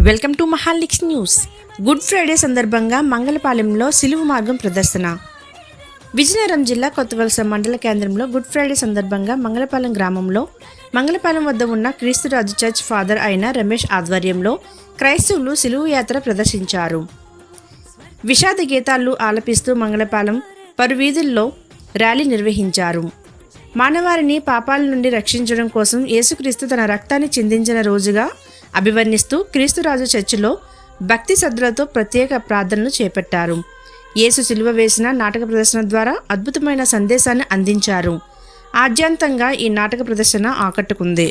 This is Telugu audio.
Welcome to Mahalix news. Good Friday సందర్భంగా మంగళపాలెంలో సిలువ మార్గం ప్రదర్శన. విజయనగరం జిల్లా కొత్తవలస మండల కేంద్రంలో గుడ్ ఫ్రైడే సందర్భంగా మంగళపాలెం గ్రామంలో మంగళపాలెం వద్ద ఉన్న క్రీస్తురాజు చర్చ్ ఫాదర్ అయిన రమేష్ ఆధ్వర్యంలో క్రైస్తవులు సిలువ యాత్ర ప్రదర్శించారు. విషాద గీతాలు ఆలపిస్తూ మంగళపాలెం పరువీధుల్లో ర్యాలీ నిర్వహించారు. మానవారిని పాపాల నుండి రక్షించడం కోసం యేసుక్రీస్తు తన రక్తాన్ని చిందించిన రోజుగా అభివర్ణిస్తూ క్రీస్తురాజు చర్చిలో భక్తి శ్రద్ధలతో ప్రత్యేక ప్రార్థనలు చేపట్టారు. యేసు సిలువ వేసిన నాటక ప్రదర్శన ద్వారా అద్భుతమైన సందేశాన్ని అందించారు. ఆద్యంతంగా ఈ నాటక ప్రదర్శన ఆకట్టుకుంది.